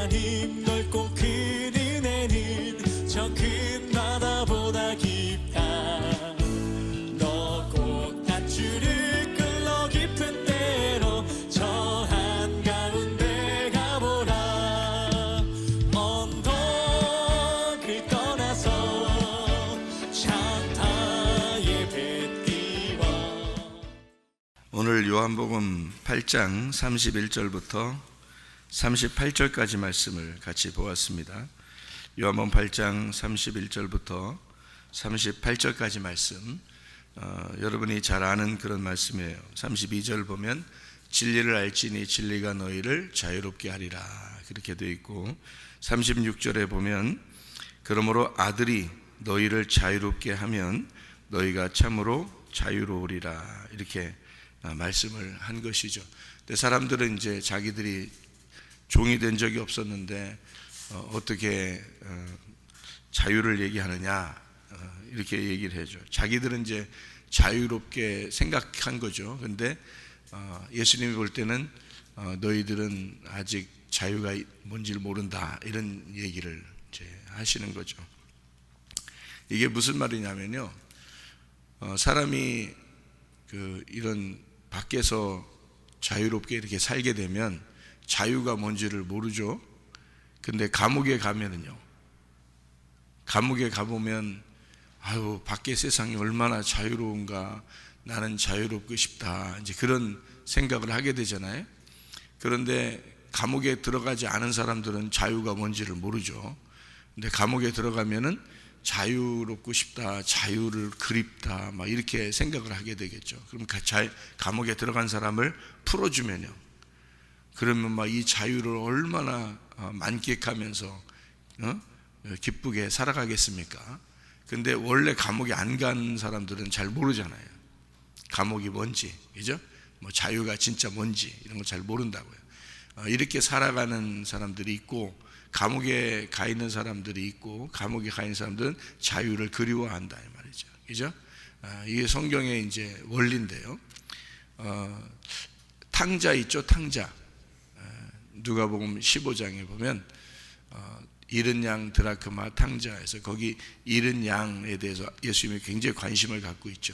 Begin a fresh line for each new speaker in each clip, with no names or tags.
하나님 넓고 큰 은혜는 저 큰 바다보다 깊다. 너 꼭 밧줄을 끌러 깊은 데로 저 한가운데 가보라. 언덕을 떠나서 창타에 뱉기와.
오늘 요한복음 8장 31절부터 38절까지 말씀을 같이 보았습니다. 요한복음 8장 31절부터 38절까지 말씀, 여러분이 잘 아는 그런 말씀이에요. 32절 보면 진리를 알지니 진리가 너희를 자유롭게 하리라, 그렇게 되어 있고, 36절에 보면 그러므로 아들이 너희를 자유롭게 하면 너희가 참으로 자유로우리라, 이렇게 말씀을 한 것이죠. 근데 사람들은 이제 자기들이 종이 된 적이 없었는데 어떻게 자유를 얘기하느냐, 이렇게 얘기를 해줘. 자기들은 이제 자유롭게 생각한 거죠. 근데 예수님이 볼 때는 너희들은 아직 자유가 뭔지를 모른다, 이런 얘기를 이제 하시는 거죠. 이게 무슨 말이냐면요, 사람이 이런 밖에서 자유롭게 이렇게 살게 되면 자유가 뭔지를 모르죠. 근데 감옥에 가면은요, 감옥에 가보면 아유, 밖에 세상이 얼마나 자유로운가, 나는 자유롭고 싶다, 이제 그런 생각을 하게 되잖아요. 그런데 감옥에 들어가지 않은 사람들은 자유가 뭔지를 모르죠. 근데 감옥에 들어가면은 자유롭고 싶다, 자유를 그립다, 막 이렇게 생각을 하게 되겠죠. 그럼 감옥에 들어간 사람을 풀어주면요, 그러면 막 이 자유를 얼마나 만끽하면서 기쁘게 살아가겠습니까? 근데 원래 감옥에 안 간 사람들은 잘 모르잖아요. 감옥이 뭔지, 그죠? 뭐 자유가 진짜 뭔지 이런 거 잘 모른다고요. 이렇게 살아가는 사람들이 있고, 감옥에 가 있는 사람들이 있고, 감옥에 가 있는 사람들은 자유를 그리워한다, 이 말이죠. 그죠? 이게 성경의 이제 원리인데요. 탕자 있죠, 탕자. 누가복음 15장에 보면 잃은 양 드라크마 탕자에서 거기 잃은 양에 대해서 예수님이 굉장히 관심을 갖고 있죠.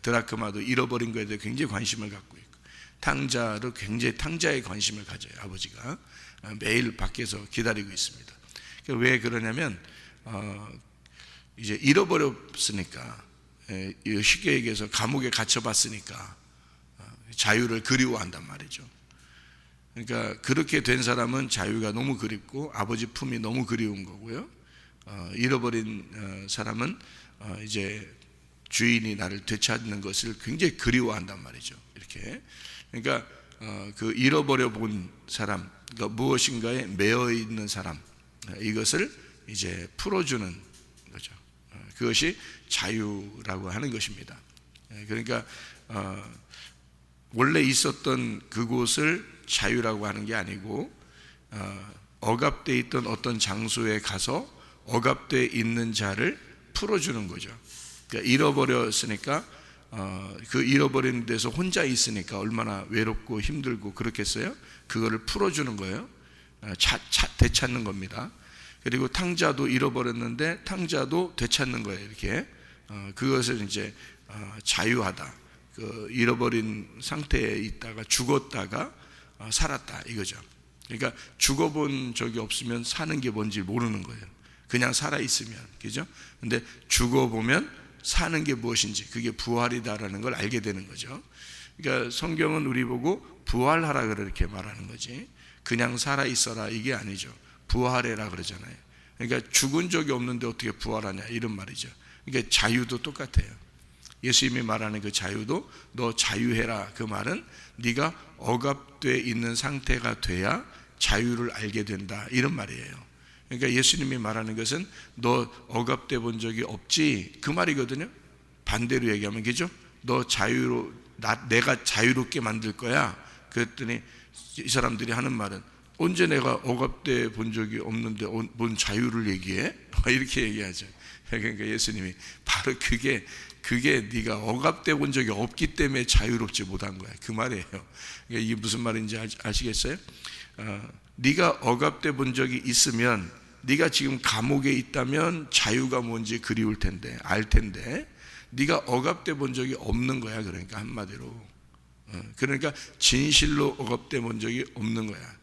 드라크마도 잃어버린 거에 대해 굉장히 관심을 갖고 있고, 탕자로 굉장히 탕자에 관심을 가져요. 아버지가 매일 밖에서 기다리고 있습니다. 왜 그러냐면 이제 잃어버렸으니까, 쉽게 얘기해서 감옥에 갇혀봤으니까 자유를 그리워한단 말이죠. 그러니까 그렇게 된 사람은 자유가 너무 그립고 아버지 품이 너무 그리운 거고요. 잃어버린 사람은 이제 주인이 나를 되찾는 것을 굉장히 그리워한단 말이죠. 이렇게. 그러니까 그 잃어버려 본 사람, 그러니까 무엇인가에 매여 있는 사람, 이것을 이제 풀어주는 거죠. 그것이 자유라고 하는 것입니다. 그러니까 원래 있었던 그곳을 자유라고 하는 게 아니고, 억압되어 있던 어떤 장소에 가서 억압되어 있는 자를 풀어주는 거죠. 그러니까 잃어버렸으니까 그 잃어버린 데서 혼자 있으니까 얼마나 외롭고 힘들고 그렇겠어요? 그거를 풀어주는 거예요. 되찾는 겁니다. 그리고 탕자도 잃어버렸는데 탕자도 되찾는 거예요. 이렇게 그것을 이제 자유하다, 그 잃어버린 상태에 있다가 죽었다가 살았다, 이거죠. 그러니까 죽어본 적이 없으면 사는 게 뭔지 모르는 거예요. 그냥 살아있으면, 그죠? 근데 죽어보면 사는 게 무엇인지, 그게 부활이다라는 걸 알게 되는 거죠. 그러니까 성경은 우리 보고 부활하라 그렇게 말하는 거지, 그냥 살아있어라 이게 아니죠. 부활해라 그러잖아요. 그러니까 죽은 적이 없는데 어떻게 부활하냐, 이런 말이죠. 그러니까 자유도 똑같아요. 예수님이 말하는 그 자유도 너 자유해라, 그 말은 네가 억압되어 있는 상태가 돼야 자유를 알게 된다, 이런 말이에요. 그러니까 예수님이 말하는 것은 너 억압돼 본 적이 없지, 그 말이거든요. 반대로 얘기하면, 그죠? 너 내가 자유롭게 만들 거야. 그랬더니 이 사람들이 하는 말은, 언제 내가 억압돼 본 적이 없는데 뭔 자유를 얘기해? 이렇게 얘기하죠. 그러니까 예수님이 바로 그게 네가 억압돼 본 적이 없기 때문에 자유롭지 못한 거야, 그 말이에요. 그러니까 이게 무슨 말인지 아시겠어요? 네가 억압돼 본 적이 있으면, 네가 지금 감옥에 있다면 자유가 뭔지 그리울 텐데, 알 텐데, 네가 억압돼 본 적이 없는 거야. 그러니까 한마디로, 그러니까 진실로 억압돼 본 적이 없는 거야.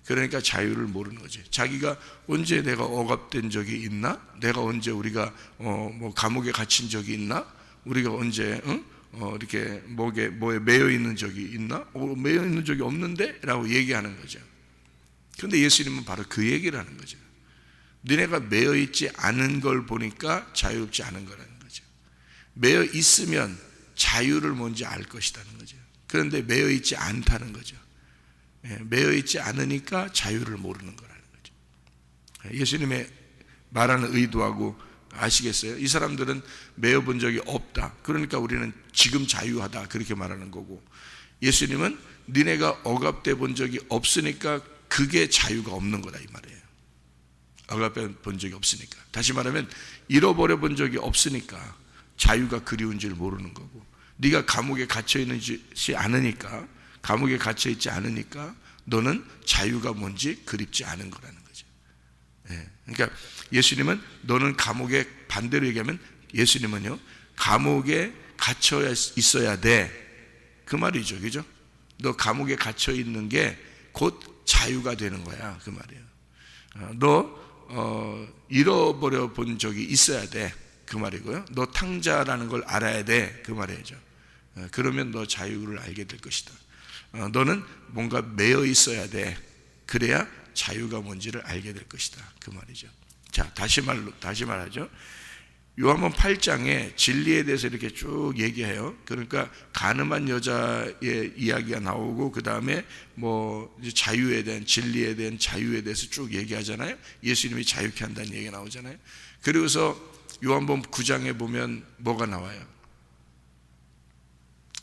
그러니까 자유를 모르는 거지. 자기가 언제 내가 억압된 적이 있나? 내가 언제 우리가 뭐 감옥에 갇힌 적이 있나? 우리가 언제 이렇게 뭐에 매여 있는 적이 있나? 매여 있는 적이 없는데? 라고 얘기하는 거죠. 그런데 예수님은 바로 그 얘기를 하는 거죠. 너네가 매여 있지 않은 걸 보니까 자유롭지 않은 거라는 거죠. 매여 있으면 자유를 뭔지 알 것이라는 거죠. 그런데 매여 있지 않다는 거죠. 매여 있지 않으니까 자유를 모르는 거라는 거죠. 예수님의 말하는 의도하고 아시겠어요? 이 사람들은 매여 본 적이 없다. 그러니까 우리는 지금 자유하다. 그렇게 말하는 거고, 예수님은 너네가 억압돼 본 적이 없으니까 그게 자유가 없는 거다 이 말이에요. 억압돼 본 적이 없으니까. 다시 말하면 잃어버려 본 적이 없으니까 자유가 그리운 줄 모르는 거고, 네가 감옥에 갇혀 있지 않으니까, 감옥에 갇혀 있지 않으니까 너는 자유가 뭔지 그립지 않은 거라는 거죠. 그러니까 예수님은 너는 감옥에, 반대로 얘기하면 예수님은요, 감옥에 갇혀 있어야 돼. 그 말이죠. 그죠? 너 감옥에 갇혀 있는 게 곧 자유가 되는 거야. 그 말이에요. 너 잃어버려 본 적이 있어야 돼. 그 말이고요. 너 탕자라는 걸 알아야 돼. 그 말이죠. 그러면 너 자유를 알게 될 것이다. 너는 뭔가 매여 있어야 돼. 그래야 자유가 뭔지를 알게 될 것이다. 그 말이죠. 자, 다시 말하죠. 요한복음 8장에 진리에 대해서 이렇게 쭉 얘기해요. 그러니까 가늠한 여자의 이야기가 나오고, 그 다음에 뭐 자유에 대한, 진리에 대한 자유에 대해서 쭉 얘기하잖아요. 예수님이 자유케 한다는 얘기가 나오잖아요. 그리고서 요한복음 9장에 보면 뭐가 나와요?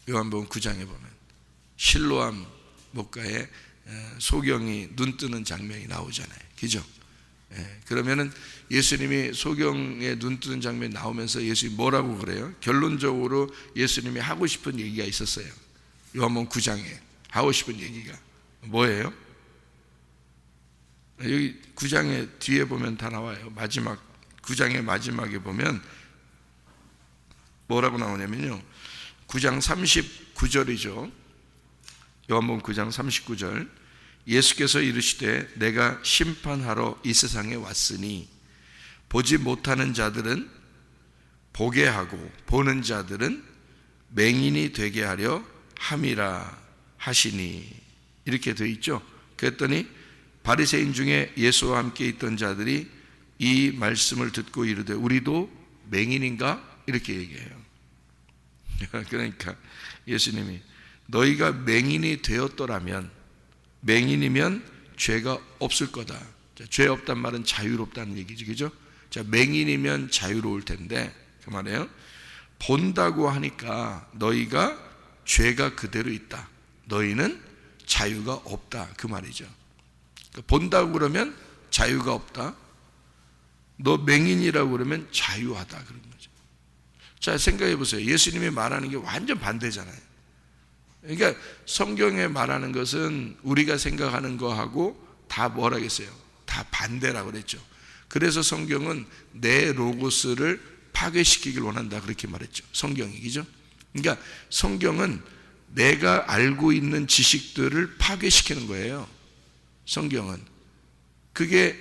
요한복음 9장에 보면 실로암 목가에 소경이 눈 뜨는 장면이 나오잖아요. 그죠? 그러면은 예수님이 소경에 눈 뜨는 장면이 나오면서 예수님이 뭐라고 그래요? 결론적으로 예수님이 하고 싶은 얘기가 있었어요. 요한복음 9장에 하고 싶은 얘기가 뭐예요? 여기 9장의 뒤에 보면 다 나와요. 마지막 9장의 마지막에 보면 뭐라고 나오냐면요, 9장 39절이죠. 요한복음 9장 39절. 예수께서 이르시되 내가 심판하러 이 세상에 왔으니 보지 못하는 자들은 보게 하고 보는 자들은 맹인이 되게 하려 함이라 하시니, 이렇게 되어 있죠. 그랬더니 바리새인 중에 예수와 함께 있던 자들이 이 말씀을 듣고 이르되 우리도 맹인인가? 이렇게 얘기해요. 그러니까 예수님이 너희가 맹인이 되었더라면, 맹인이면 죄가 없을 거다. 자, 죄 없단 말은 자유롭다는 얘기죠. 그죠? 자, 맹인이면 자유로울 텐데, 그 말이에요. 본다고 하니까 너희가 죄가 그대로 있다. 너희는 자유가 없다. 그 말이죠. 그러니까 본다고 그러면 자유가 없다. 너 맹인이라고 그러면 자유하다. 그런 거죠. 자, 생각해 보세요. 예수님이 말하는 게 완전 반대잖아요. 그러니까 성경에 말하는 것은 우리가 생각하는 거하고 다 뭐라겠어요? 다 반대라고 그랬죠. 그래서 성경은 내 로고스를 파괴시키길 원한다, 그렇게 말했죠. 성경이죠. 그러니까 성경은 내가 알고 있는 지식들을 파괴시키는 거예요. 성경은 그게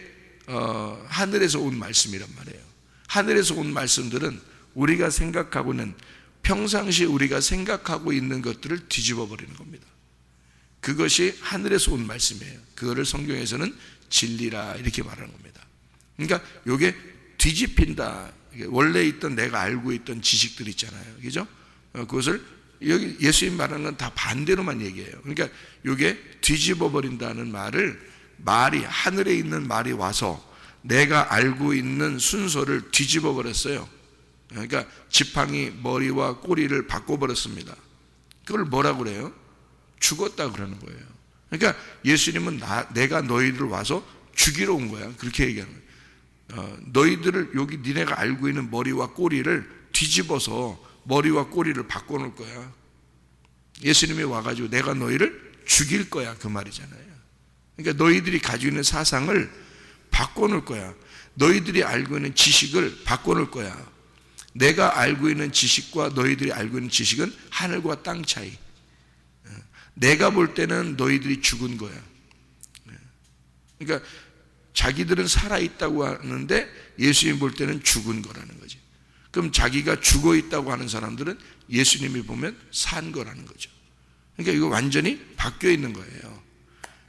하늘에서 온 말씀이란 말이에요. 하늘에서 온 말씀들은 우리가 생각하고는, 평상시 우리가 생각하고 있는 것들을 뒤집어 버리는 겁니다. 그것이 하늘에서 온 말씀이에요. 그거를 성경에서는 진리라 이렇게 말하는 겁니다. 그러니까 이게 뒤집힌다. 원래 있던 내가 알고 있던 지식들 있잖아요. 그죠? 그것을 여기 예수님 말하는 건 다 반대로만 얘기해요. 그러니까 이게 뒤집어 버린다는 말이 하늘에 있는 말이 와서 내가 알고 있는 순서를 뒤집어 버렸어요. 그러니까 지팡이 머리와 꼬리를 바꿔버렸습니다. 그걸 뭐라고 그래요? 죽었다 그러는 거예요. 그러니까 예수님은 내가 너희를 와서 죽이러 온 거야. 그렇게 얘기하는 거예요. 너희들을, 여기 니네가 알고 있는 머리와 꼬리를 뒤집어서 머리와 꼬리를 바꿔놓을 거야. 예수님이 와가지고 내가 너희를 죽일 거야, 그 말이잖아요. 그러니까 너희들이 가지고 있는 사상을 바꿔놓을 거야. 너희들이 알고 있는 지식을 바꿔놓을 거야. 내가 알고 있는 지식과 너희들이 알고 있는 지식은 하늘과 땅 차이. 내가 볼 때는 너희들이 죽은 거야. 그러니까 자기들은 살아있다고 하는데 예수님 볼 때는 죽은 거라는 거지. 그럼 자기가 죽어 있다고 하는 사람들은 예수님이 보면 산 거라는 거죠. 그러니까 이거 완전히 바뀌어 있는 거예요.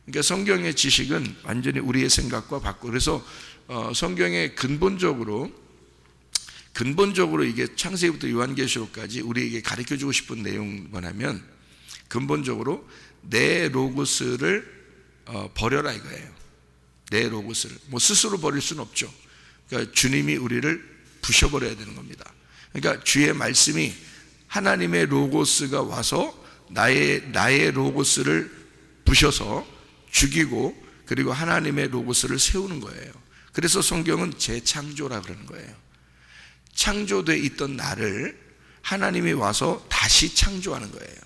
그러니까 성경의 지식은 완전히 우리의 생각과 바꿔. 그래서 성경의 근본적으로 이게 창세기부터 요한계시록까지 우리에게 가르쳐주고 싶은 내용은 뭐냐면, 근본적으로 내 로고스를 버려라 이거예요. 내 로고스를 스스로 버릴 수는 없죠. 그러니까 주님이 우리를 부셔버려야 되는 겁니다. 그러니까 주의 말씀이, 하나님의 로고스가 와서 나의 로고스를 부셔서 죽이고, 그리고 하나님의 로고스를 세우는 거예요. 그래서 성경은 재창조라 그러는 거예요. 창조되어 있던 나를 하나님이 와서 다시 창조하는 거예요.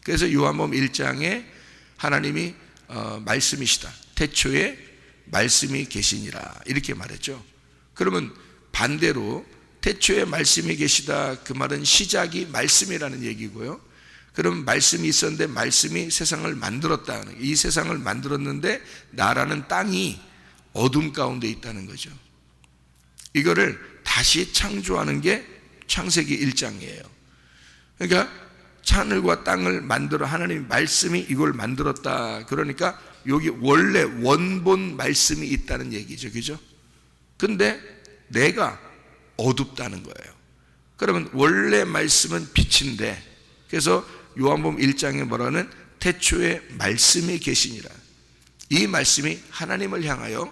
그래서 요한복음 1장에 하나님이 말씀이시다, 태초에 말씀이 계시니라 이렇게 말했죠. 그러면 반대로 태초에 말씀이 계시다, 그 말은 시작이 말씀이라는 얘기고요. 그럼 말씀이 있었는데 말씀이 세상을 만들었다. 이 세상을 만들었는데 나라는 땅이 어둠 가운데 있다는 거죠. 이거를 다시 창조하는 게 창세기 1장이에요. 그러니까 하늘과 땅을 만들어 하나님 말씀이 이걸 만들었다. 그러니까 여기 원래 원본 말씀이 있다는 얘기죠. 그죠? 근데 내가 어둡다는 거예요. 그러면 원래 말씀은 빛인데, 그래서 요한복음 1장에 뭐라는, 태초에 말씀이 계시니라. 이 말씀이 하나님을 향하여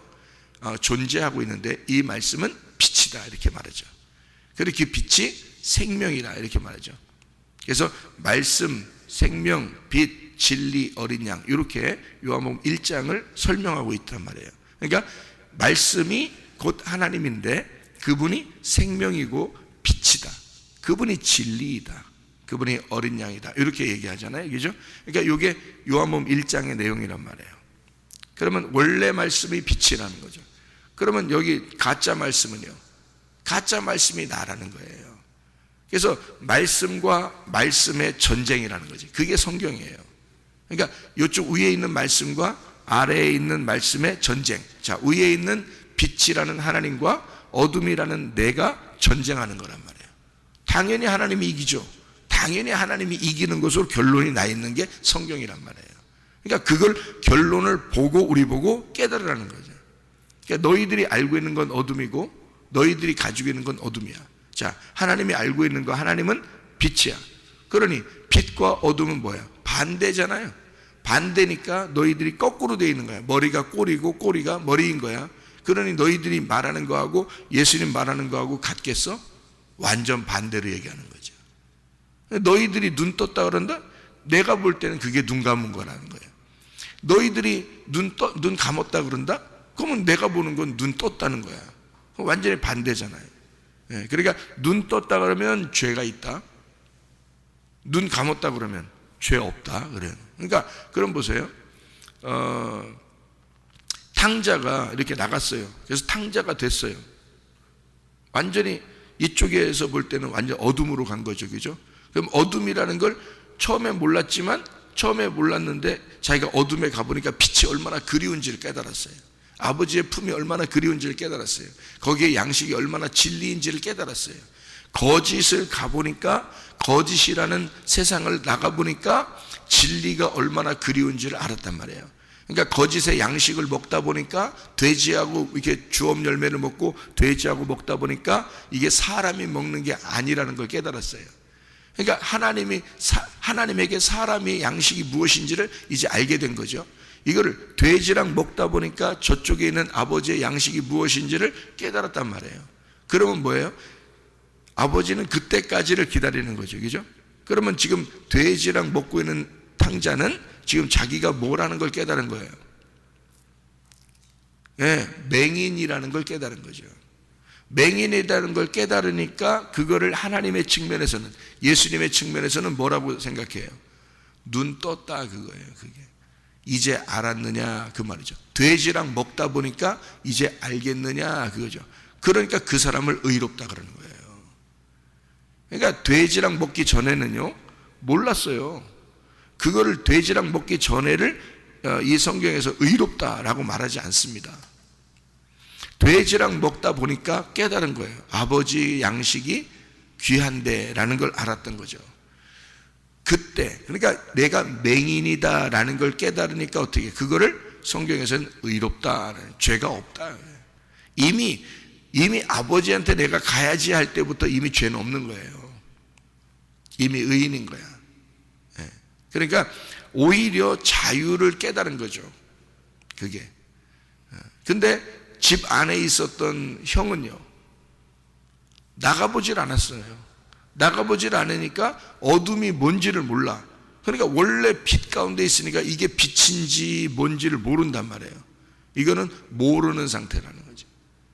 존재하고 있는데 이 말씀은 빛이다 이렇게 말하죠. 그리고 그 빛이 생명이다 이렇게 말하죠. 그래서 말씀, 생명, 빛, 진리, 어린 양, 이렇게 요한복음 1장을 설명하고 있단 말이에요. 그러니까 말씀이 곧 하나님인데 그분이 생명이고 빛이다, 그분이 진리이다, 그분이 어린 양이다 이렇게 얘기하잖아요. 그죠? 그러니까 이게 요한복음 1장의 내용이란 말이에요. 그러면 원래 말씀이 빛이라는 거죠. 그러면 여기 가짜 말씀은요, 가짜 말씀이 나라는 거예요. 그래서 말씀과 말씀의 전쟁이라는 거지. 그게 성경이에요. 그러니까 이쪽 위에 있는 말씀과 아래에 있는 말씀의 전쟁. 자, 위에 있는 빛이라는 하나님과 어둠이라는 내가 전쟁하는 거란 말이에요. 당연히 하나님이 이기죠. 당연히 하나님이 이기는 것으로 결론이 나 있는 게 성경이란 말이에요. 그러니까 그걸 결론을 보고 우리 보고 깨달으라는 거죠. 그러니까 너희들이 알고 있는 건 어둠이고 너희들이 가지고 있는 건 어둠이야. 자, 하나님이 알고 있는 거, 하나님은 빛이야. 그러니 빛과 어둠은 뭐야? 반대잖아요. 반대니까 너희들이 거꾸로 되어 있는 거야. 머리가 꼬리고 꼬리가 머리인 거야. 그러니 너희들이 말하는 거하고 예수님 말하는 거하고 같겠어? 완전 반대로 얘기하는 거죠. 너희들이 눈 떴다 그런다? 내가 볼 때는 그게 눈 감은 거라는 거예요. 너희들이 눈 감았다 그런다? 그러면 내가 보는 건 눈 떴다는 거야. 완전히 반대잖아요. 그러니까 눈 떴다 그러면 죄가 있다, 눈 감았다 그러면 죄 없다 그래요. 그러니까 그럼 보세요. 탕자가 이렇게 나갔어요. 그래서 탕자가 됐어요. 완전히 이쪽에서 볼 때는 완전 어둠으로 간 거죠. 그죠? 그럼 어둠이라는 걸 처음에 몰랐는데 자기가 어둠에 가보니까 빛이 얼마나 그리운지를 깨달았어요. 아버지의 품이 얼마나 그리운지를 깨달았어요. 거기에 양식이 얼마나 진리인지를 깨달았어요. 거짓을 가보니까, 거짓이라는 세상을 나가보니까 진리가 얼마나 그리운지를 알았단 말이에요. 그러니까 거짓의 양식을 먹다 보니까, 돼지하고 이렇게 주업 열매를 먹고 돼지하고 먹다 보니까 이게 사람이 먹는 게 아니라는 걸 깨달았어요. 그러니까 하나님에게 사람의 양식이 무엇인지를 이제 알게 된 거죠. 이거를 돼지랑 먹다 보니까 저쪽에 있는 아버지의 양식이 무엇인지를 깨달았단 말이에요. 그러면 뭐예요? 아버지는 그때까지를 기다리는 거죠. 그죠? 그러면 지금 돼지랑 먹고 있는 탕자는 지금 자기가 뭐라는 걸 깨달은 거예요. 맹인이라는 걸 깨달은 거죠. 맹인이라는 걸 깨달으니까 그거를 하나님의 측면에서는, 예수님의 측면에서는 뭐라고 생각해요? 눈 떴다 그거예요. 그게 이제 알았느냐 그 말이죠. 돼지랑 먹다 보니까 이제 알겠느냐 그거죠. 그러니까 그 사람을 의롭다 그러는 거예요. 그러니까 돼지랑 먹기 전에는요 몰랐어요. 그거를 돼지랑 먹기 전에를 이 성경에서 의롭다라고 말하지 않습니다. 돼지랑 먹다 보니까 깨달은 거예요. 아버지 양식이 귀한데라는 걸 알았던 거죠. 그때 그러니까 내가 맹인이다라는 걸 깨달으니까 어떻게 그거를 성경에서는 의롭다, 죄가 없다. 이미 아버지한테 내가 가야지 할 때부터 이미 죄는 없는 거예요. 이미 의인인 거야. 그러니까 오히려 자유를 깨달은 거죠. 그게. 근데 집 안에 있었던 형은요 나가보질 않았어요. 나가보질 않으니까 어둠이 뭔지를 몰라. 그러니까 원래 빛 가운데 있으니까 이게 빛인지 뭔지를 모른단 말이에요. 이거는 모르는 상태라는 거죠.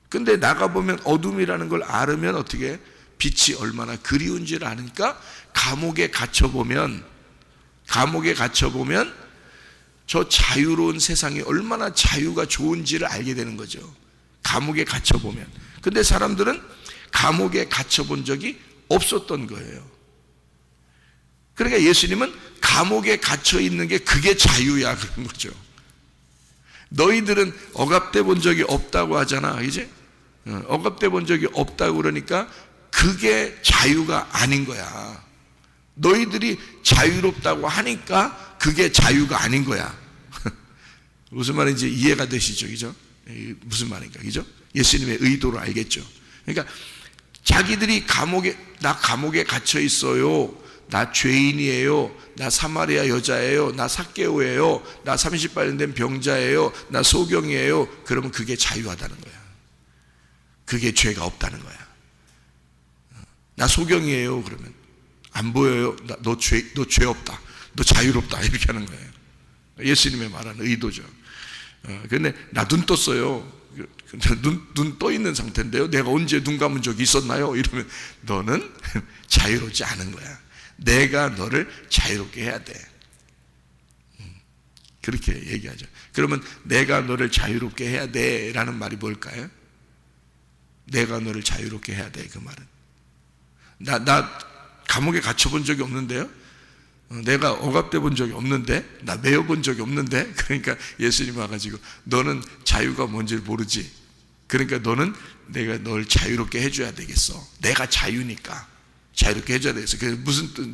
근데 나가보면 어둠이라는 걸 알으면 어떻게 빛이 얼마나 그리운지를 아니까 감옥에 갇혀보면 저 자유로운 세상이 얼마나 자유가 좋은지를 알게 되는 거죠. 감옥에 갇혀보면. 근데 사람들은 감옥에 갇혀본 적이 없었던 거예요. 그러니까 예수님은 감옥에 갇혀 있는 게 그게 자유야 그런 거죠. 너희들은 억압돼 본 적이 없다고 하잖아, 이제 억압돼 본 적이 없다고 그러니까 그게 자유가 아닌 거야. 너희들이 자유롭다고 하니까 그게 자유가 아닌 거야. 무슨 말인지 이해가 되시죠, 그죠? 무슨 말인가, 그죠? 예수님의 의도를 알겠죠. 그러니까 자기들이 나 감옥에 갇혀 있어요. 나 죄인이에요. 나 사마리아 여자예요. 나 삭개오예요. 나 38년 된 병자예요. 나 소경이에요. 그러면 그게 자유하다는 거야. 그게 죄가 없다는 거야. 나 소경이에요. 그러면 안 보여요. 너 죄 없다. 너 자유롭다. 이렇게 하는 거예요. 예수님의 말하는 의도죠. 근데 나 눈 떴어요. 눈 떠 있는 상태인데요. 내가 언제 눈 감은 적이 있었나요? 이러면 너는 자유롭지 않은 거야. 내가 너를 자유롭게 해야 돼. 그렇게 얘기하죠. 그러면 내가 너를 자유롭게 해야 돼 라는 말이 뭘까요? 내가 너를 자유롭게 해야 돼, 그 말은. 나 감옥에 갇혀본 적이 없는데요. 내가 억압돼 본 적이 없는데, 나 매여 본 적이 없는데. 그러니까 예수님 와가지고 너는 자유가 뭔지를 모르지. 그러니까 너는 내가 널 자유롭게 해줘야 되겠어. 내가 자유니까 자유롭게 해줘야 되겠어. 그래서 무슨 뜻,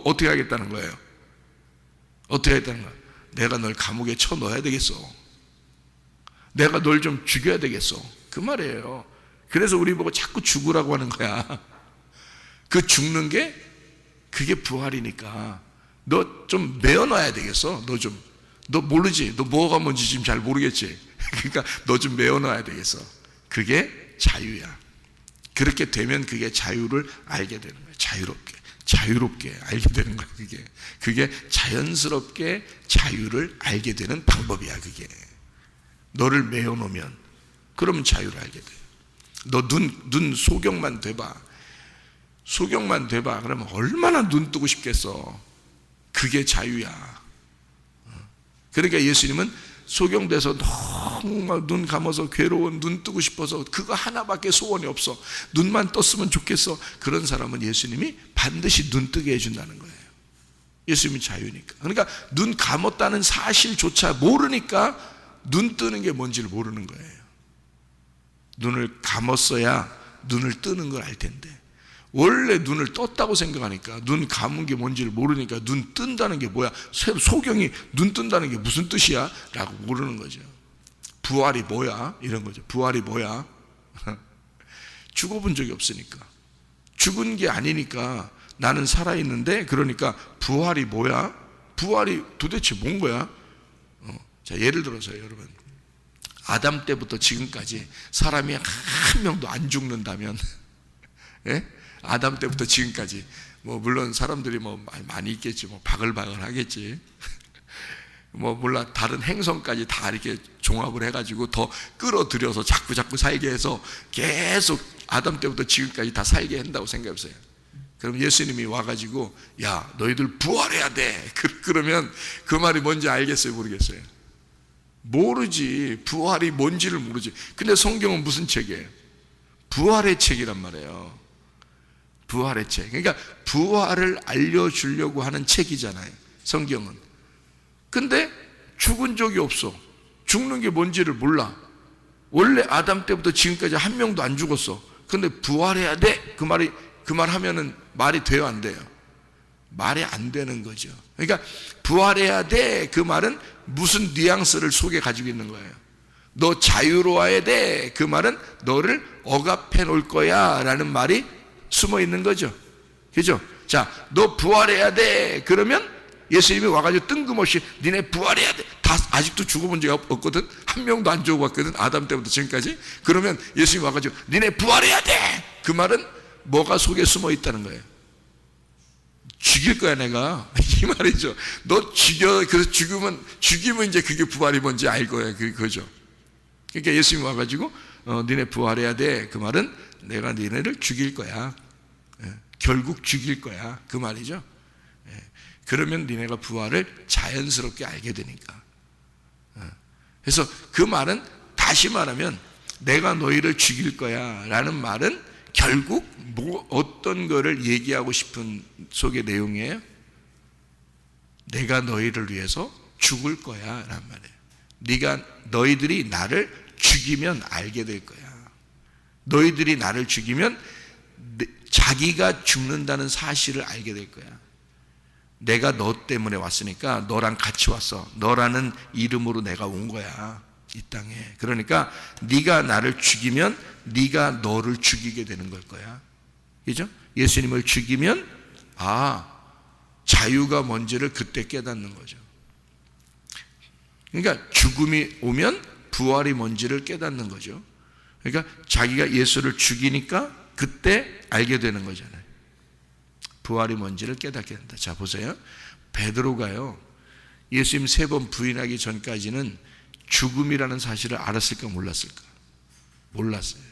어떻게 하겠다는 거예요? 어떻게 하겠다는 거야? 내가 널 감옥에 쳐 넣어야 되겠어. 내가 널 좀 죽여야 되겠어. 그 말이에요. 그래서 우리 보고 자꾸 죽으라고 하는 거야. 그 죽는 게 그게 부활이니까 너 좀 메어놔야 되겠어. 너 모르지. 너 뭐가 뭔지 지금 잘 모르겠지. 그러니까 너 좀 메어놔야 되겠어. 그게 자유야. 그렇게 되면 그게 자유를 알게 되는 거야. 자유롭게 알게 되는 거야. 그게 자연스럽게 자유를 알게 되는 방법이야. 그게 너를 메어놓으면 그러면 자유를 알게 돼. 너 눈 소경만 돼봐. 소경만 돼봐. 그러면 얼마나 눈 뜨고 싶겠어. 그게 자유야. 그러니까 예수님은 소경돼서 너무 막 눈 감아서 괴로운, 눈 뜨고 싶어서 그거 하나밖에 소원이 없어. 눈만 떴으면 좋겠어. 그런 사람은 예수님이 반드시 눈 뜨게 해준다는 거예요. 예수님이 자유니까. 그러니까 눈 감았다는 사실조차 모르니까 눈 뜨는 게 뭔지를 모르는 거예요. 눈을 감았어야 눈을 뜨는 걸 알 텐데 원래 눈을 떴다고 생각하니까 눈 감은 게 뭔지를 모르니까 눈 뜬다는 게 뭐야? 소경이 눈 뜬다는 게 무슨 뜻이야? 라고 모르는 거죠. 부활이 뭐야? 이런 거죠. 부활이 뭐야? 죽어본 적이 없으니까. 죽은 게 아니니까 나는 살아있는데 그러니까 부활이 뭐야? 부활이 도대체 뭔 거야? 자, 예를 들어서요, 여러분. 아담 때부터 지금까지 사람이 한 명도 안 죽는다면 예? 아담 때부터 지금까지 뭐 물론 사람들이 뭐 많이 있겠지, 뭐 바글바글 하겠지. 뭐 몰라 다른 행성까지 다 이렇게 종합을 해가지고 더 끌어들여서 자꾸 살게 해서 계속 아담 때부터 지금까지 다 살게 한다고 생각해보세요. 그럼 예수님이 와가지고 야 너희들 부활해야 돼. 그러면 그 말이 뭔지 알겠어요, 모르겠어요? 모르지. 부활이 뭔지를 모르지. 근데 성경은 무슨 책이에요? 부활의 책이란 말이에요. 부활의 책. 그러니까 부활을 알려주려고 하는 책이잖아요, 성경은. 근데 죽은 적이 없어. 죽는 게 뭔지를 몰라. 원래 아담 때부터 지금까지 한 명도 안 죽었어. 근데 부활해야 돼. 그 말 하면은 말이 돼요, 안 돼요? 말이 안 되는 거죠. 그러니까 부활해야 돼. 그 말은 무슨 뉘앙스를 속에 가지고 있는 거예요. 너 자유로워야 돼. 그 말은 너를 억압해 놓을 거야 라는 말이 숨어 있는 거죠. 그죠? 자, 너 부활해야 돼. 그러면 예수님이 와가지고 뜬금없이 니네 부활해야 돼. 다 아직도 죽어본 적이 없거든. 한 명도 안 죽어봤거든, 아담 때부터 지금까지. 그러면 예수님이 와가지고 니네 부활해야 돼. 그 말은 뭐가 속에 숨어 있다는 거예요? 죽일 거야 내가, 이 말이죠. 너 죽여. 그래서 죽이면 이제 그게 부활이 뭔지 알 거야. 그거죠. 그러니까 예수님이 와가지고 니네 부활해야 돼. 그 말은 내가 니네를 죽일 거야. 결국 죽일 거야. 그 말이죠. 그러면 니네가 부활을 자연스럽게 알게 되니까. 그래서 그 말은, 다시 말하면 내가 너희를 죽일 거야 라는 말은 결국 어떤 거를 얘기하고 싶은 속의 내용이에요? 내가 너희를 위해서 죽을 거야 라는 말이에요. 너희들이 나를 죽이면 알게 될 거야. 너희들이 나를 죽이면 자기가 죽는다는 사실을 알게 될 거야. 내가 너 때문에 왔으니까 너랑 같이 왔어. 너라는 이름으로 내가 온 거야, 이 땅에. 그러니까 네가 나를 죽이면 네가 너를 죽이게 되는 걸 거야. 그죠? 예수님을 죽이면 자유가 뭔지를 그때 깨닫는 거죠. 그러니까 죽음이 오면 부활이 뭔지를 깨닫는 거죠. 그러니까 자기가 예수를 죽이니까 그때 알게 되는 거잖아요. 부활이 뭔지를 깨닫게 된다. 자, 보세요. 베드로가요, 예수님 3번 부인하기 전까지는 죽음이라는 사실을 알았을까 몰랐을까? 몰랐어요.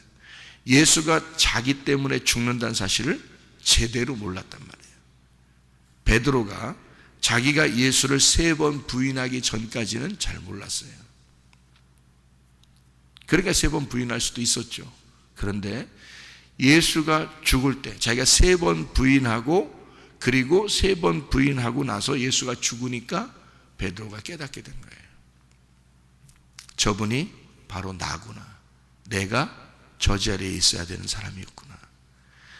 예수가 자기 때문에 죽는다는 사실을 제대로 몰랐단 말이에요. 베드로가 자기가 예수를 3번 부인하기 전까지는 잘 몰랐어요. 그러니까 3번 부인할 수도 있었죠. 그런데 예수가 죽을 때 자기가 3번 부인하고, 그리고 3번 부인하고 나서 예수가 죽으니까 베드로가 깨닫게 된 거예요. 저분이 바로 나구나. 내가 저 자리에 있어야 되는 사람이었구나.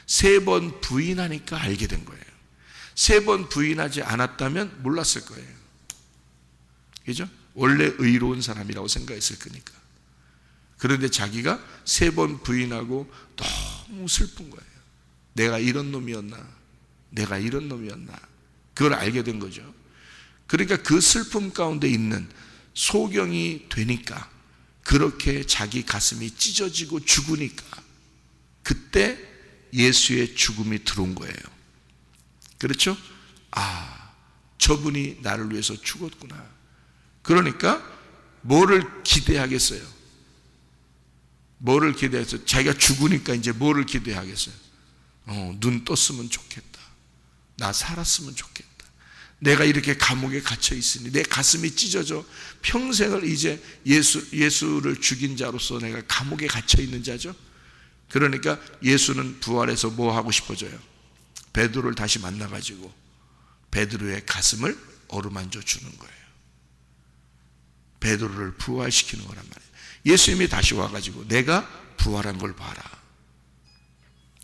3번 부인하니까 알게 된 거예요. 3번 부인하지 않았다면 몰랐을 거예요. 그죠? 원래 의로운 사람이라고 생각했을 거니까. 그런데 자기가 3번 부인하고 너무 슬픈 거예요. 내가 이런 놈이었나? 내가 이런 놈이었나? 그걸 알게 된 거죠. 그러니까 그 슬픔 가운데 있는 소경이 되니까, 그렇게 자기 가슴이 찢어지고 죽으니까 그때 예수의 죽음이 들어온 거예요. 그렇죠? 저분이 나를 위해서 죽었구나. 그러니까 뭐를 기대하겠어요? 뭐를 기대했어요? 자기가 죽으니까 이제 뭐를 기대하겠어요? 눈 떴으면 좋겠다. 나 살았으면 좋겠다. 내가 이렇게 감옥에 갇혀 있으니 내 가슴이 찢어져. 평생을 이제 예수를 죽인 자로서 내가 감옥에 갇혀 있는 자죠. 그러니까 예수는 부활해서 뭐 하고 싶어져요? 베드로를 다시 만나가지고 베드로의 가슴을 어루만져 주는 거예요. 베드로를 부활시키는 거란 말이에요. 예수님이 다시 와가지고 내가 부활한 걸 봐라.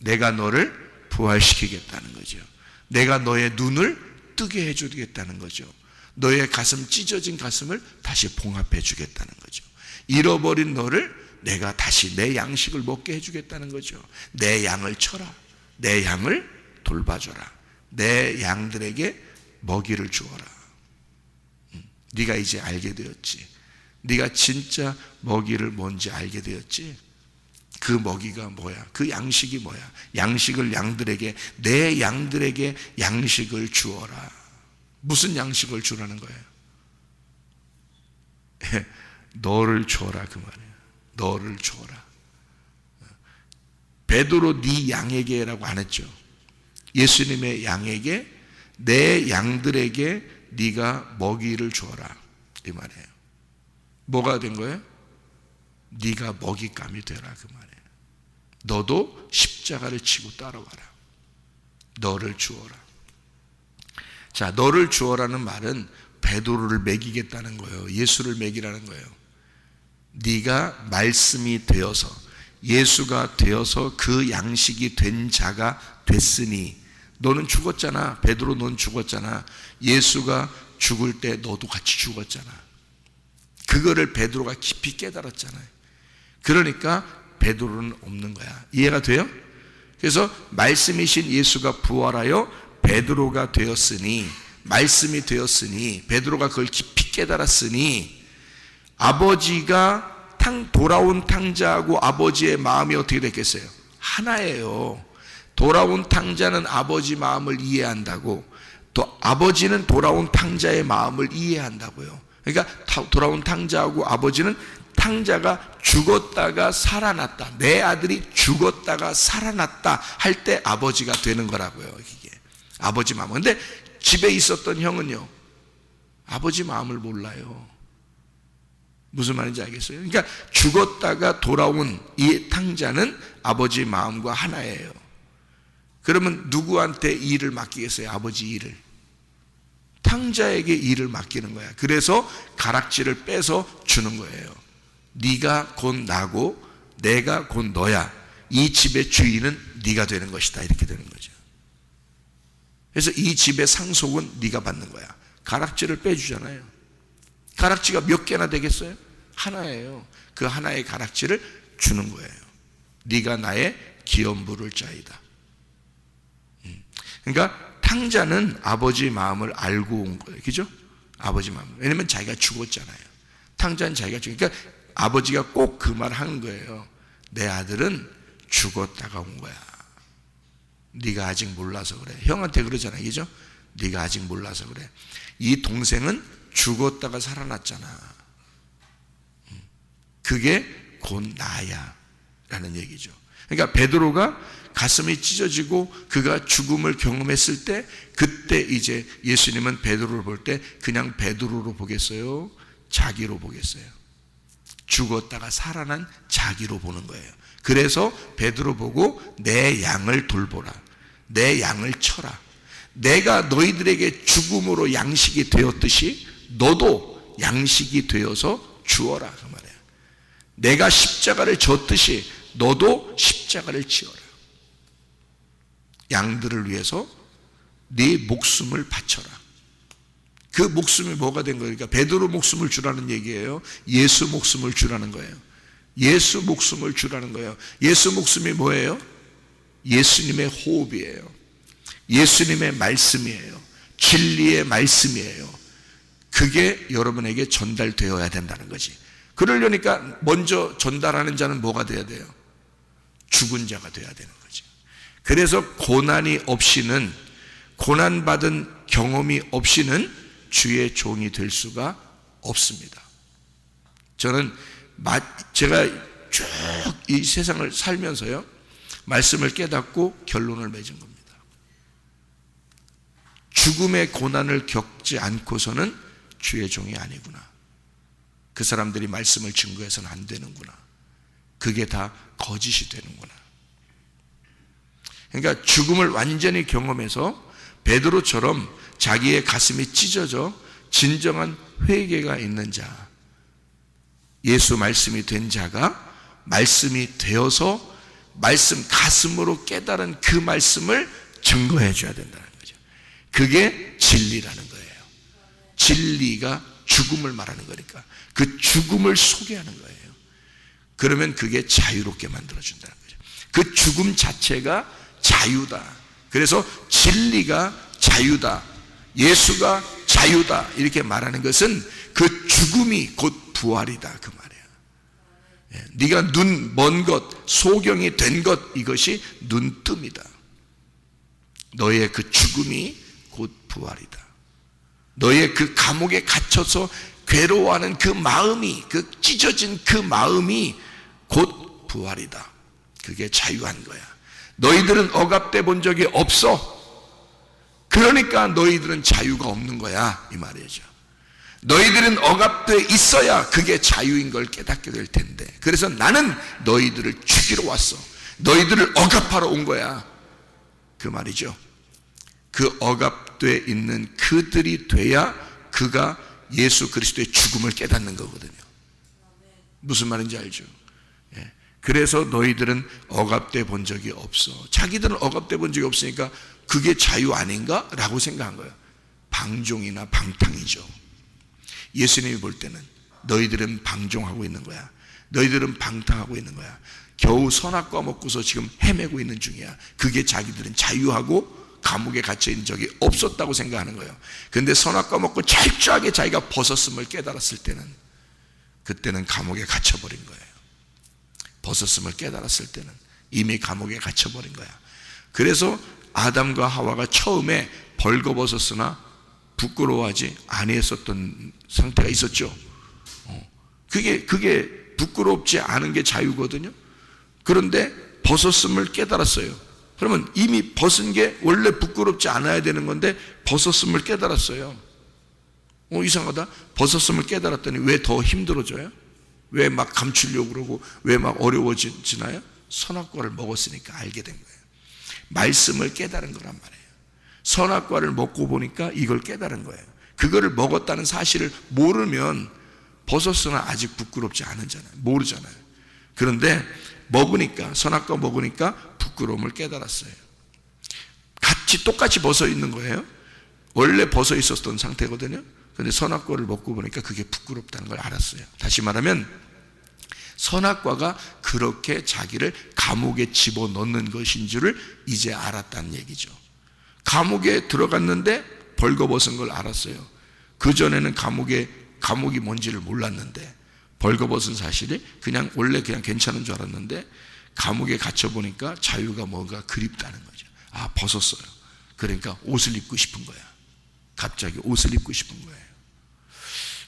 내가 너를 부활시키겠다는 거죠. 내가 너의 눈을 뜨게 해주겠다는 거죠. 너의 가슴, 찢어진 가슴을 다시 봉합해 주겠다는 거죠. 잃어버린 너를 내가 다시 내 양식을 먹게 해주겠다는 거죠. 내 양을 쳐라. 내 양을 돌봐줘라. 내 양들에게 먹이를 주어라. 네가 이제 알게 되었지. 네가 진짜 먹이를 뭔지 알게 되었지. 그 먹이가 뭐야? 그 양식이 뭐야? 양식을 양들에게, 내 양들에게 양식을 주어라. 무슨 양식을 주라는 거예요? 너를 주어라, 그 말이에요. 너를 주어라. 베드로 네 양에게라고 안 했죠. 예수님의 양에게, 내 양들에게 네가 먹이를 주어라, 이 말이에요. 뭐가 된 거예요? 네가 먹잇감이 되라, 그 말이에요. 너도 십자가를 지고 따라와라. 너를 주어라. 자, 너를 주어라는 말은 베드로를 먹이겠다는 거예요. 예수를 먹이라는 거예요. 네가 말씀이 되어서, 예수가 되어서 그 양식이 된 자가 됐으니, 너는 죽었잖아. 베드로, 넌 죽었잖아. 예수가 죽을 때 너도 같이 죽었잖아. 그거를 베드로가 깊이 깨달았잖아요. 그러니까 베드로는 없는 거야. 이해가 돼요? 그래서 말씀이신 예수가 부활하여 베드로가 되었으니, 말씀이 되었으니, 베드로가 그걸 깊이 깨달았으니, 아버지가 돌아온 탕자하고 아버지의 마음이 어떻게 됐겠어요? 하나예요. 돌아온 탕자는 아버지 마음을 이해한다고, 또 아버지는 돌아온 탕자의 마음을 이해한다고요. 그러니까 돌아온 탕자하고 아버지는, 탕자가 죽었다가 살아났다, 내 아들이 죽었다가 살아났다 할 때 아버지가 되는 거라고요. 이게 아버지 마음. 근데 집에 있었던 형은요, 아버지 마음을 몰라요. 무슨 말인지 알겠어요? 그러니까 죽었다가 돌아온 이 탕자는 아버지 마음과 하나예요. 그러면 누구한테 일을 맡기겠어요? 아버지 일을. 탕자에게 일을 맡기는 거야. 그래서 가락지를 빼서 주는 거예요. 네가 곧 나고 내가 곧 너야. 이 집의 주인은 네가 되는 것이다. 이렇게 되는 거죠. 그래서 이 집의 상속은 네가 받는 거야. 가락지를 빼주잖아요. 가락지가 몇 개나 되겠어요? 하나예요. 그 하나의 가락지를 주는 거예요. 네가 나의 기업 물을 자이다. 그러니까 탕자는 아버지 마음을 알고 온 거예요. 그죠? 아버지 마음. 왜냐면 자기가 죽었잖아요. 탕자는 자기가 죽으니까 아버지가 꼭 그 말 하는 거예요. 내 아들은 죽었다가 온 거야. 네가 아직 몰라서 그래. 형한테 그러잖아요. 그죠? 네가 아직 몰라서 그래. 이 동생은 죽었다가 살아났잖아. 그게 곧 나야 라는 얘기죠. 그러니까 베드로가 가슴이 찢어지고 그가 죽음을 경험했을 때, 그때 이제 예수님은 베드로를 볼 때 그냥 베드로로 보겠어요? 자기로 보겠어요? 죽었다가 살아난 자기로 보는 거예요. 그래서 베드로 보고 내 양을 돌보라, 내 양을 쳐라. 내가 너희들에게 죽음으로 양식이 되었듯이 너도 양식이 되어서 주어라, 그 말이에요. 내가 십자가를 졌듯이 너도 십자가를 지어라. 양들을 위해서 네 목숨을 바쳐라. 그 목숨이 뭐가 된 거예요? 그러니까 베드로 목숨을 주라는 얘기예요. 예수 목숨을 주라는 거예요. 예수 목숨을 주라는 거예요. 예수 목숨이 뭐예요? 예수님의 호흡이에요. 예수님의 말씀이에요. 진리의 말씀이에요. 그게 여러분에게 전달되어야 된다는 거지. 그러려니까 먼저 전달하는 자는 뭐가 돼야 돼요? 죽은 자가 돼야 되는 거죠. 그래서 고난이 없이는, 고난받은 경험이 없이는 주의 종이 될 수가 없습니다. 저는 제가 쭉 이 세상을 살면서요, 말씀을 깨닫고 결론을 맺은 겁니다. 죽음의 고난을 겪지 않고서는 주의 종이 아니구나. 그 사람들이 말씀을 증거해서는 안 되는구나. 그게 다 거짓이 되는구나. 그러니까 죽음을 완전히 경험해서 베드로처럼 자기의 가슴이 찢어져 진정한 회개가 있는 자, 예수 말씀이 된 자가 말씀이 되어서 말씀 가슴으로 깨달은 그 말씀을 증거해 줘야 된다는 거죠. 그게 진리라는 거예요. 진리가 죽음을 말하는 거니까 그 죽음을 소개하는 거예요. 그러면 그게 자유롭게 만들어준다는 거죠. 그 죽음 자체가 자유다. 그래서 진리가 자유다, 예수가 자유다, 이렇게 말하는 것은 그 죽음이 곧 부활이다, 그 말이에요. 네가 눈 먼 것, 소경이 된 것, 이것이 눈뜸이다. 너의 그 죽음이 곧 부활이다. 너의 그 감옥에 갇혀서 괴로워하는 그 마음이, 그 찢어진 그 마음이 곧 부활이다. 그게 자유한 거야. 너희들은 억압돼 본 적이 없어. 그러니까 너희들은 자유가 없는 거야, 이 말이죠. 너희들은 억압돼 있어야 그게 자유인 걸 깨닫게 될 텐데, 그래서 나는 너희들을 죽이러 왔어. 너희들을 억압하러 온 거야, 그 말이죠. 그 억압돼 있는 그들이 돼야 그가 예수 그리스도의 죽음을 깨닫는 거거든요. 무슨 말인지 알죠? 예. 그래서 너희들은 억압돼 본 적이 없어. 자기들은 억압돼 본 적이 없으니까 그게 자유 아닌가? 라고 생각한 거예요. 방종이나 방탕이죠. 예수님이 볼 때는 너희들은 방종하고 있는 거야. 너희들은 방탕하고 있는 거야. 겨우 선악과 먹고서 지금 헤매고 있는 중이야. 그게 자기들은 자유하고 감옥에 갇혀 있는 적이 없었다고 생각하는 거예요. 그런데 선악과 먹고 철저하게 자기가 벗었음을 깨달았을 때는, 그때는 감옥에 갇혀버린 거예요. 벗었음을 깨달았을 때는 이미 감옥에 갇혀버린 거야. 그래서 아담과 하와가 처음에 벌거벗었으나 부끄러워하지 아니했었던 상태가 있었죠. 그게 부끄럽지 않은 게 자유거든요. 그런데 벗었음을 깨달았어요. 그러면 이미 벗은 게 원래 부끄럽지 않아야 되는 건데 벗었음을 깨달았어요. 이상하다. 벗었음을 깨달았더니 왜 더 힘들어져요? 왜 막 감추려고 그러고 왜 막 어려워지나요? 선악과를 먹었으니까 알게 된 거예요. 말씀을 깨달은 거란 말이에요. 선악과를 먹고 보니까 이걸 깨달은 거예요. 그거를 먹었다는 사실을 모르면 벗었으나 아직 부끄럽지 않잖아요. 모르잖아요. 그런데 먹으니까, 선악과 먹으니까 부끄러움을 깨달았어요. 똑같이 벗어 있는 거예요. 원래 벗어 있었던 상태거든요. 그런데 선악과를 먹고 보니까 그게 부끄럽다는 걸 알았어요. 다시 말하면 선악과가 그렇게 자기를 감옥에 집어넣는 것인 줄을 이제 알았다는 얘기죠. 감옥에 들어갔는데 벌거벗은 걸 알았어요. 그전에는 감옥이 뭔지를 몰랐는데, 벌거벗은 사실이 원래 그냥 괜찮은 줄 알았는데 감옥에 갇혀보니까 자유가 뭔가 그립다는 거죠. 아, 벗었어요. 그러니까 옷을 입고 싶은 거야. 갑자기 옷을 입고 싶은 거예요.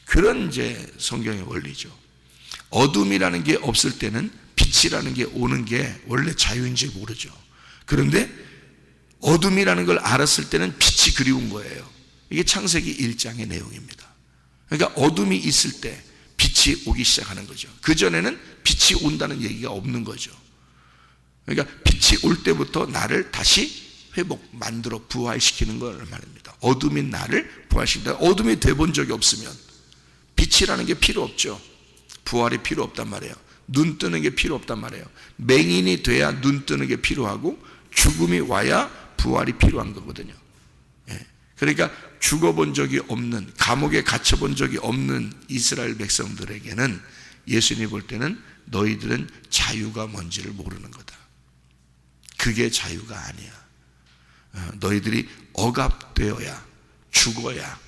그런 이제 성경의 원리죠. 어둠이라는 게 없을 때는 빛이라는 게 오는 게 원래 자유인지 모르죠. 그런데 어둠이라는 걸 알았을 때는 빛이 그리운 거예요. 이게 창세기 1장의 내용입니다. 그러니까 어둠이 있을 때 빛이 오기 시작하는 거죠. 그전에는 빛이 온다는 얘기가 없는 거죠. 그러니까 빛이 올 때부터 나를 다시 만들어 부활시키는 걸 말입니다. 어둠인 나를 부활시킨다. 어둠이 돼본 적이 없으면 빛이라는 게 필요 없죠. 부활이 필요 없단 말이에요. 눈 뜨는 게 필요 없단 말이에요. 맹인이 돼야 눈 뜨는 게 필요하고 죽음이 와야 부활이 필요한 거거든요. 그러니까 죽어본 적이 없는, 감옥에 갇혀본 적이 없는 이스라엘 백성들에게는 예수님이 볼 때는 너희들은 자유가 뭔지를 모르는 거다. 그게 자유가 아니야. 너희들이 억압되어야, 죽어야,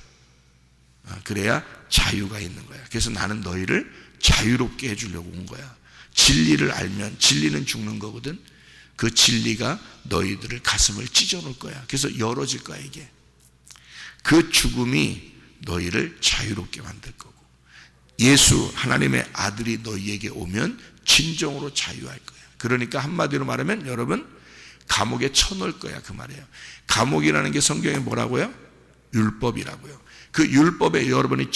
그래야 자유가 있는 거야. 그래서 나는 너희를 자유롭게 해주려고 온 거야. 진리를 알면, 진리는 죽는 거거든. 그 진리가 너희들을 가슴을 찢어놓을 거야. 그래서 열어질 거야, 이게. 그 죽음이 너희를 자유롭게 만들 거고, 예수 하나님의 아들이 너희에게 오면 진정으로 자유할 거야. 그러니까 한마디로 말하면 여러분 감옥에 쳐넣을 거야, 그 말이에요. 감옥이라는 게 성경에 뭐라고요? 율법이라고요. 그 율법에 여러분이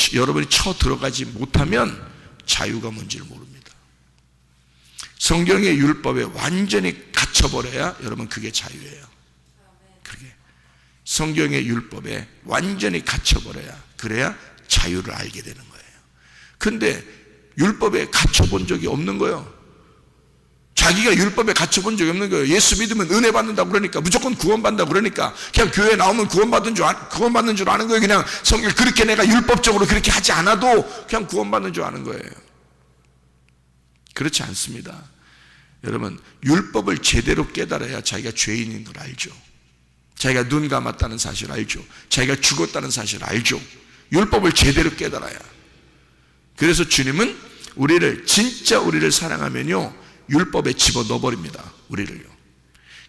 쳐 들어가지 못하면 자유가 뭔지를 모릅니다. 성경의 율법에 완전히 갇혀버려야 여러분 그게 자유예요. 그게 성경의 율법에 완전히 갇혀버려야, 그래야 자유를 알게 되는 거예요. 근데 율법에 갇혀본 적이 없는 거예요. 자기가 율법에 갇혀본 적이 없는 거예요. 예수 믿으면 은혜 받는다고 그러니까, 무조건 구원받는다고 그러니까, 그냥 교회 나오면 구원받는 줄 아는 거예요. 그냥 성경 그렇게 내가 율법적으로 그렇게 하지 않아도 그냥 구원받는 줄 아는 거예요. 그렇지 않습니다. 여러분, 율법을 제대로 깨달아야 자기가 죄인인 걸 알죠. 자기가 눈 감았다는 사실 알죠. 자기가 죽었다는 사실 알죠. 율법을 제대로 깨달아야. 그래서 주님은 진짜 우리를 사랑하면요, 율법에 집어넣어버립니다, 우리를요.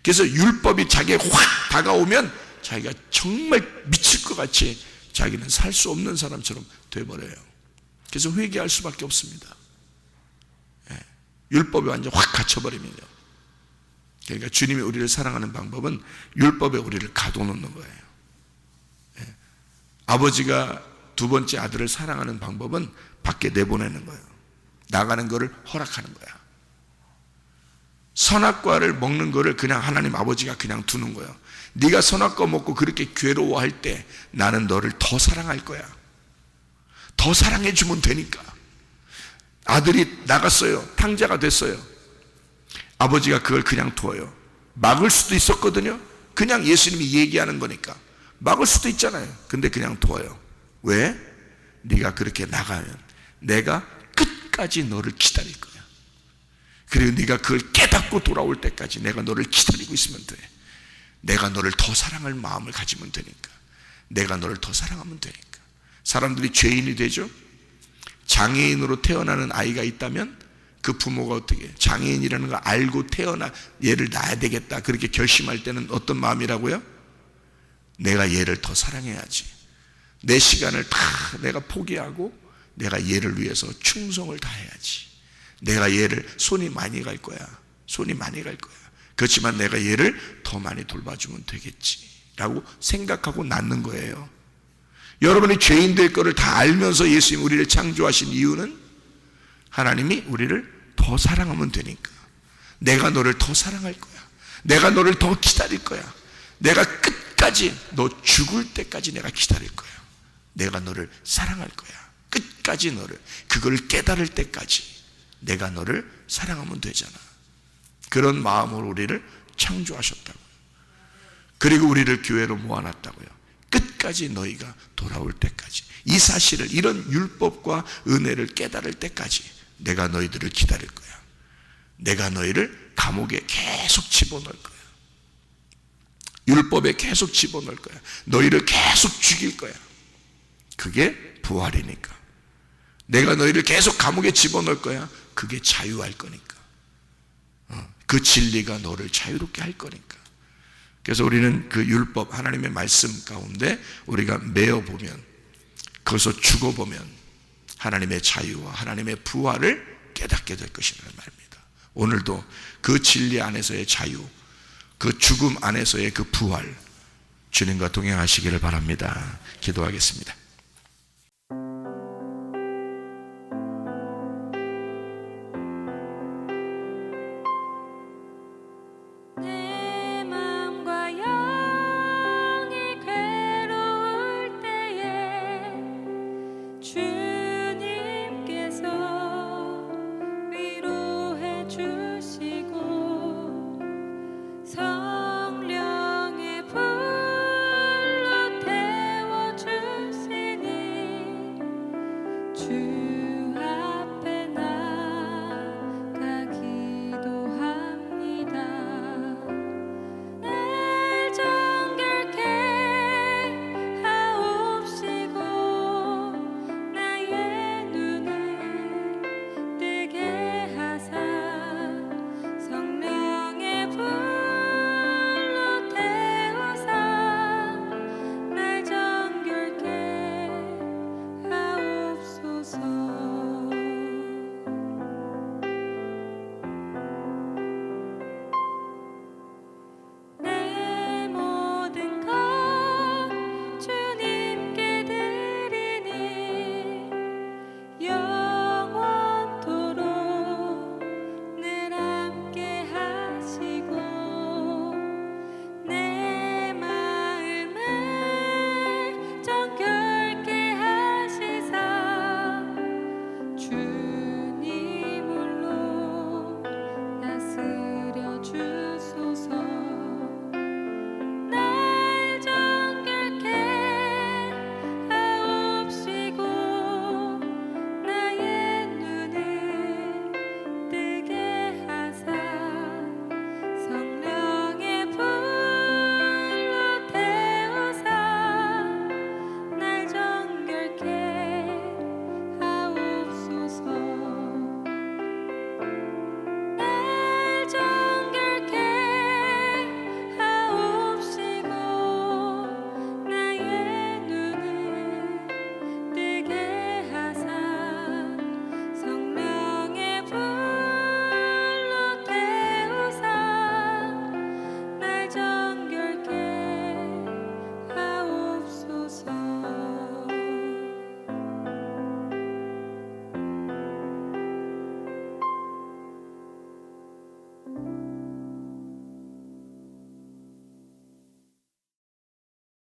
그래서 율법이 자기에 확 다가오면 자기가 정말 미칠 것 같이 자기는 살 수 없는 사람처럼 돼버려요. 그래서 회개할 수밖에 없습니다. 율법에 완전 확 갇혀버리면요. 그러니까 주님이 우리를 사랑하는 방법은 율법에 우리를 가둬놓는 거예요. 아버지가 두 번째 아들을 사랑하는 방법은 밖에 내보내는 거예요. 나가는 거를 허락하는 거야. 선악과를 먹는 거를 그냥 하나님 아버지가 그냥 두는 거예요. 네가 선악과 먹고 그렇게 괴로워할 때 나는 너를 더 사랑할 거야. 더 사랑해 주면 되니까. 아들이 나갔어요. 탕자가 됐어요. 아버지가 그걸 그냥 둬요. 막을 수도 있었거든요. 그냥 예수님이 얘기하는 거니까 막을 수도 있잖아요. 근데 그냥 둬요. 왜? 네가 그렇게 나가면 내가 끝까지 너를 기다릴 거야. 그리고 네가 그걸 깨닫고 돌아올 때까지 내가 너를 기다리고 있으면 돼. 내가 너를 더 사랑할 마음을 가지면 되니까. 내가 너를 더 사랑하면 되니까. 사람들이 죄인이 되죠. 장애인으로 태어나는 아이가 있다면 그 부모가 어떻게 장애인이라는 걸 알고 얘를 낳아야 되겠다 그렇게 결심할 때는 어떤 마음이라고요? 내가 얘를 더 사랑해야지. 내 시간을 다 내가 포기하고 내가 얘를 위해서 충성을 다해야지. 내가 얘를 손이 많이 갈 거야. 손이 많이 갈 거야. 그렇지만 내가 얘를 더 많이 돌봐주면 되겠지 라고 생각하고 낳는 거예요. 여러분이 죄인 될 거를 다 알면서 예수님 우리를 창조하신 이유는 하나님이 우리를 더 사랑하면 되니까. 내가 너를 더 사랑할 거야. 내가 너를 더 기다릴 거야. 내가 끝까지 너 죽을 때까지 내가 기다릴 거야. 내가 너를 사랑할 거야. 끝까지 너를, 그걸 깨달을 때까지 내가 너를 사랑하면 되잖아. 그런 마음으로 우리를 창조하셨다고요. 그리고 우리를 교회로 모아놨다고요. 끝까지 너희가 돌아올 때까지, 이 사실을, 이런 율법과 은혜를 깨달을 때까지 내가 너희들을 기다릴 거야. 내가 너희를 감옥에 계속 집어넣을 거야. 율법에 계속 집어넣을 거야. 너희를 계속 죽일 거야. 그게 부활이니까. 내가 너희를 계속 감옥에 집어넣을 거야. 그게 자유할 거니까. 그 진리가 너를 자유롭게 할 거니까. 그래서 우리는 그 율법, 하나님의 말씀 가운데 우리가 매어보면, 거기서 죽어보면 하나님의 자유와 하나님의 부활을 깨닫게 될 것이라는 말입니다. 오늘도 그 진리 안에서의 자유, 그 죽음 안에서의 그 부활, 주님과 동행하시기를 바랍니다. 기도하겠습니다.